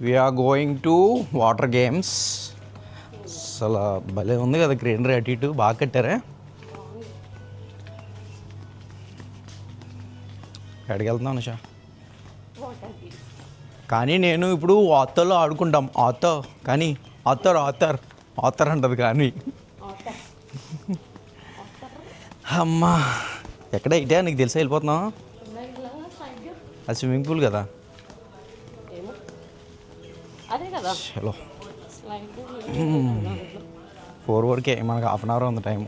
We are going to water games. అసలు భలే ఉంది కదా గ్రీనరీ, అటు ఇటు బాగా కట్టారే. ఎక్కడికి వెళ్తున్నాం నిషా? కానీ నేను ఇప్పుడు ఆతోలో ఆడుకుంటాం. ఆతో కానీ ఆతర్ అంటది కానీ అమ్మా ఎక్కడ ఇటే నీకు తెలిసా వెళ్ళిపోతున్నావు? అది స్విమ్మింగ్ పూల్ కదా. చలో 4 వరకే మనకు హాఫ్ అన్ అవర్ ఉంది టైము.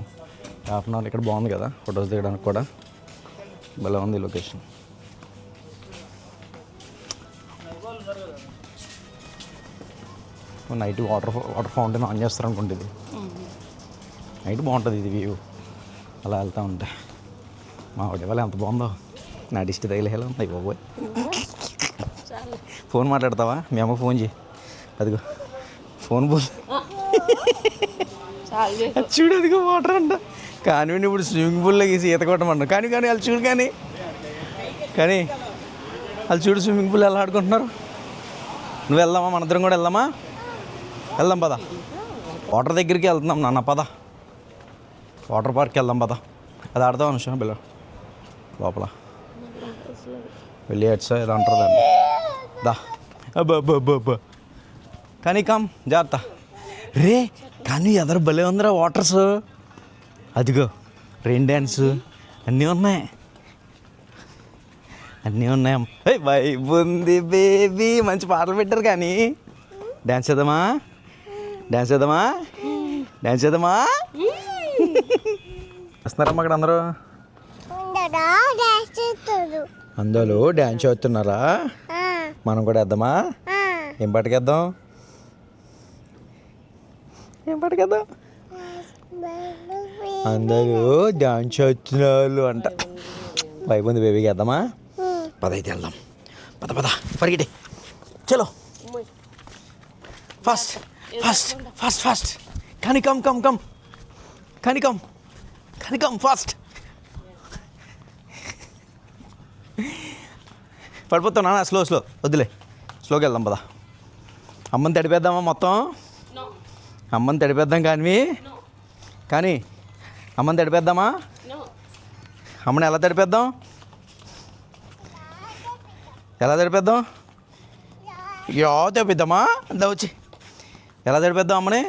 హాఫ్ అన్ అవర్ ఇక్కడ బాగుంది కదా ఫొటోస్ దిగడానికి కూడా. భలే ఉంది location. Night water fountain on చేస్తారు అనుకుంటే ఇది నైట్ బాగుంటుంది ఇది వ్యూ అలా వెళ్తూ ఉంటే. మా వాడి వాళ్ళ ఎంత బాగుందో. నా డిస్ట్ తగిలేలా ఉంది బాబోయ్. ఫోన్ మాట్లాడతావా? మీ అమ్మ ఫోన్ చేయి. అదిగో ఫోన్ పోల్ చూడు అదిగో వాటర్ అంట. కానీ ఇప్పుడు స్విమ్మింగ్ పూల్లో గీసి ఈత కొట్టమన్నా. కానీ వాళ్ళు చూడు కానీ వాళ్ళు చూడు స్విమ్మింగ్ పూల్ ఎలా ఆడుకుంటున్నారు. నువ్వు వెళ్దామా? మనందరం కూడా వెళ్దామా? వెళ్దాం పద. వాటర్ దగ్గరికి వెళ్తున్నాం నాన్న పద. వాటర్ పార్క్కి వెళ్దాం పద. అది ఆడదాం అనుషా బిల్ల లోపల వెళ్ళి అట్సా ఏదో అంటారు దాన్ని. దా అబ్బా కానీ కమ్ జాగ్రత్త రే. కానీ ఎదరు భలే ఉందిరా వాటర్స్. అదిగో రెయిన్ డ్యాన్స్ అన్నీ ఉన్నాయి. వైబ్ ఉంది బేబీ. మంచి పాటలు పెట్టారు. కానీ డ్యాన్స్ చేద్దామా? వస్తున్నారమ్మా అక్కడ అందరూ డ్యాన్స్ చేస్తున్నారా? మనం కూడా వేద్దామా? ఏం పాటకేద్దాం? అందరూ డ్యాన్స్ చేస్తున్నారు అంట. వైబ్ ఉంది బేబీకి వేద్దామా? పద అయితే వెళ్దాం. పద పరిగెట్టి. చలో ఫాస్ట్. కానీ కమ్ ఫాస్ట్. పడిపోతున్నా స్లో వద్దులే. స్లోకి వెళ్దాం పద. అమ్మని తడిపేద్దామా మొత్తం? అమ్మని తడిపేద్దాం కానీ అమ్మని తడిపేద్దామా? అమ్మని ఎలా తడిపేద్దాం? తడిపిద్దామా? అందా వచ్చి ఎలా తడిపేద్దాం అమ్మని?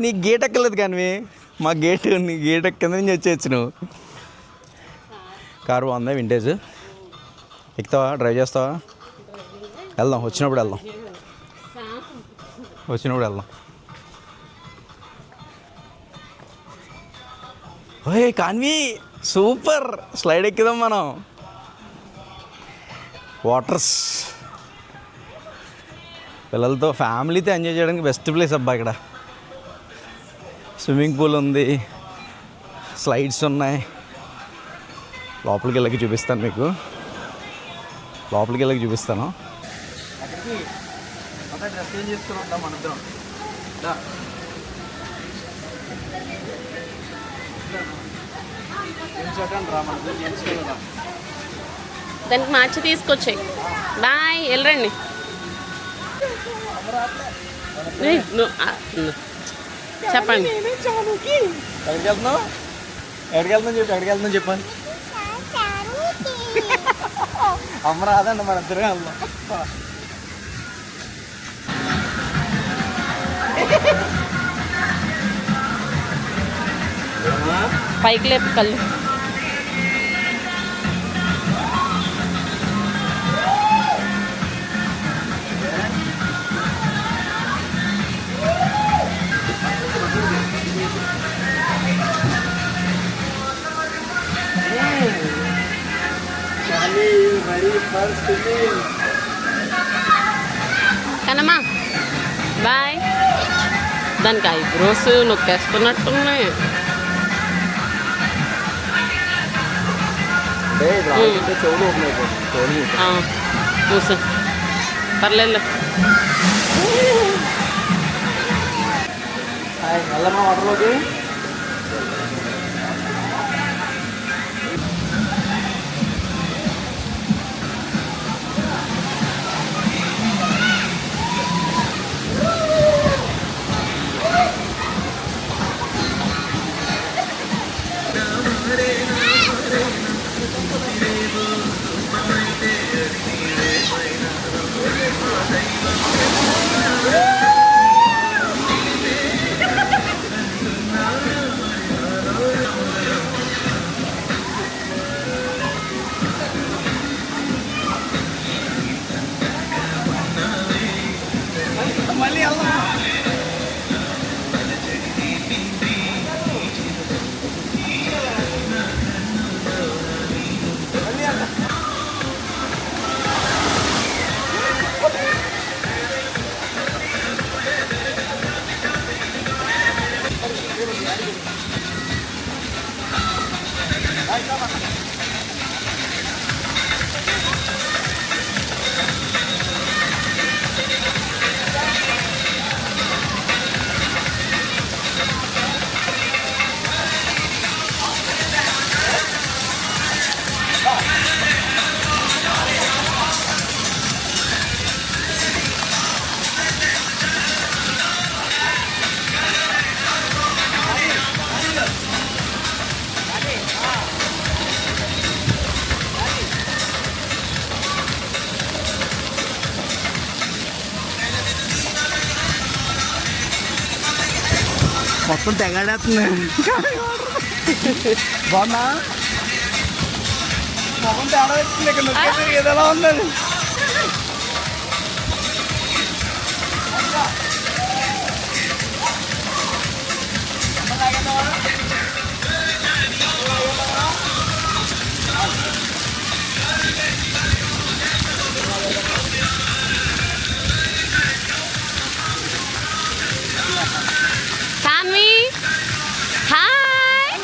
నీకు గేట్ ఎక్కలేదు కానీ మా నీ గేట్ ఎక్కింది నుంచి వచ్చేయచ్చు నువ్వు. కారు బాగుందా వింటేజ్? ఎక్కుతావా? డ్రైవ్ చేస్తావా? వెళ్దాం వచ్చినప్పుడు వెళ్దాం. ఓయ్ కాన్వి సూపర్. స్లైడ్ ఎక్కుదాం మనం. వాటర్స్ పిల్లలతో ఫ్యామిలీతో ఎంజాయ్ చేయడానికి బెస్ట్ ప్లేస్ అబ్బా. ఇక్కడ స్విమ్మింగ్ పూల్ ఉంది, స్లైడ్స్ ఉన్నాయి. లోపలికి వెళ్ళకి చూపిస్తాను మీకు. అక్కడికి అంతా డ్రెస్ చేంజ్ చేసుకుని ఉంటాం మన ఇద్దరం. దానికి మార్చి తీసుకొచ్చాయి. బాయ్ వెళ్ళండి. చెప్పండి ఎక్కడికి వెళ్తున్నాం చెప్పండి. అమ్మ రాదండి మన ఇద్దరే వెళ్దాం. పైకి లేపు కళ్ళు. కనమ్మా బాయ్. దానికి ఐబ్రోస్ నొక్కేస్తున్నట్టున్నాయి. కూర్చో పర్లేదు. వాటర్లోకి మళ్ళీ వెళ్దాం. మొత్తం తెగాడేస్తుంది. బాగున్నా మొహం తేడా వచ్చింది. ఇక్కడ నొక్కేసి ఏదైనా ఉందండి. సాన్వి హాయ్.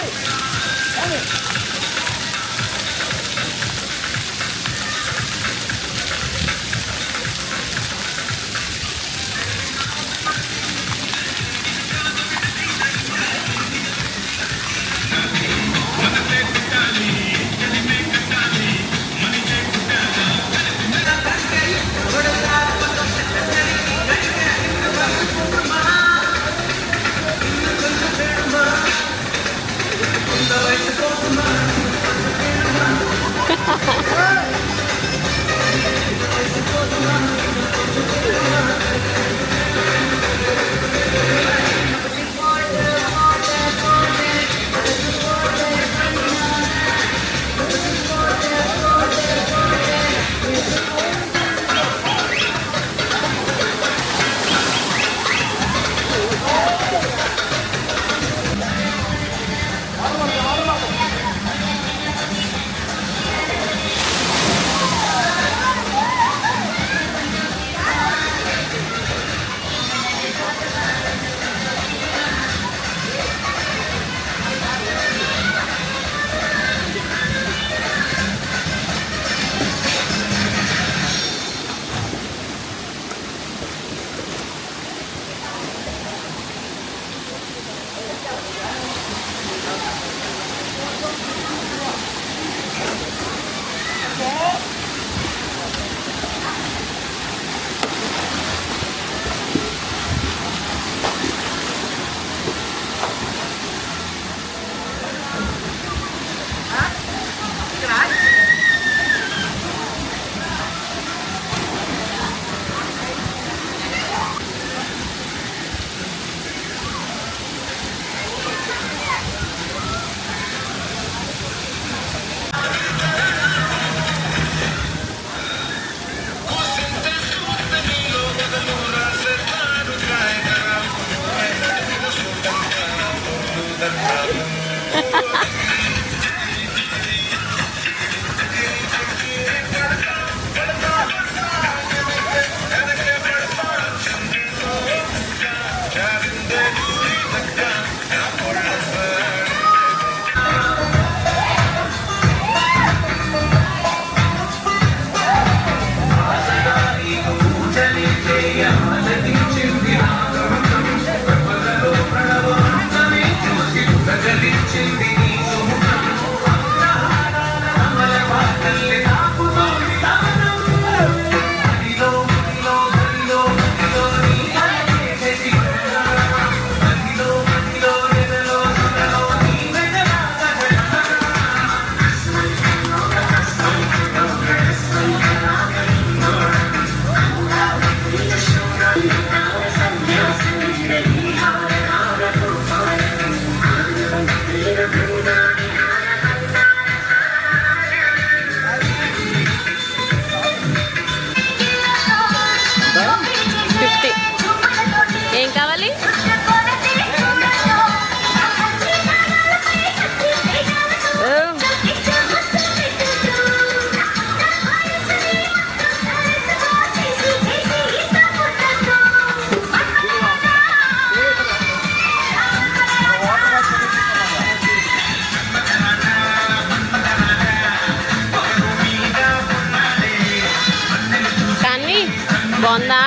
బాగుందా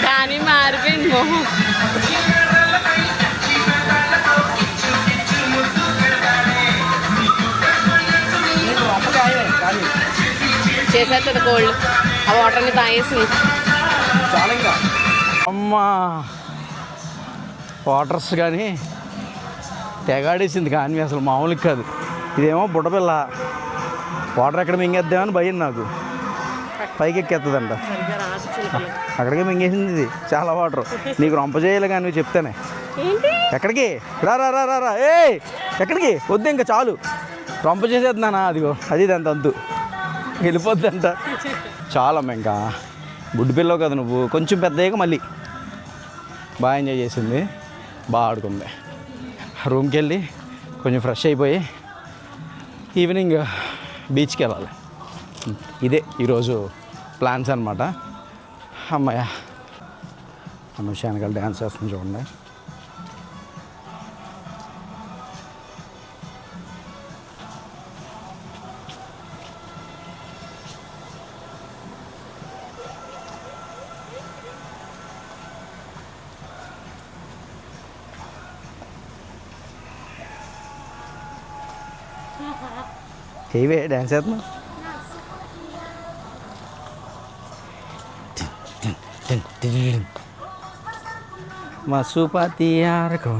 కానీ మారిపోయింది మొహం. చేసేస్తుంది కోల్డ్. ఆ వాటర్ని తాగేసింది. అమ్మా వాటర్స్ కానీ తెగాడేసింది కానీ అసలు మామూలుగా కాదు. ఇదేమో బుడ్డపిల్ల వాటర్ ఎక్కడ మింగేద్దామని భయం నాకు. పైకి ఎక్కేస్తుందంట. అక్కడికే మింగేసింది ఇది చాలా వాటర్. నీకు రొంప చేయాలి కానీ నువ్వు చెప్తానే. ఎక్కడికి రా రా రా రా రా ఏ ఎక్కడికి వద్దు ఇంకా చాలు. రొంప చేసేద్దానా అదిగో అది అంత అంతు వెళ్ళిపోద్దంట. చాలా ఇంకా బుడ్డి పిల్లవు కదా నువ్వు. కొంచెం పెద్దయ్యాక మళ్ళీ బాగా ఎంజాయ్ చేసింది, బాగా ఆడుకుంది. రూమ్కి వెళ్ళి కొంచెం ఫ్రెష్ అయిపోయి ఈవినింగ్ బీచ్కి వెళ్ళాలి. ఇదే ఈరోజు ప్లాన్స్ అనమాట. అమ్మాయ అనుష వెనకాల డ్యాన్స్ చేస్తుంది చూడండి. చేయవే డ్యాన్స్ చేస్తున్నా. మసుపతి ఆరకం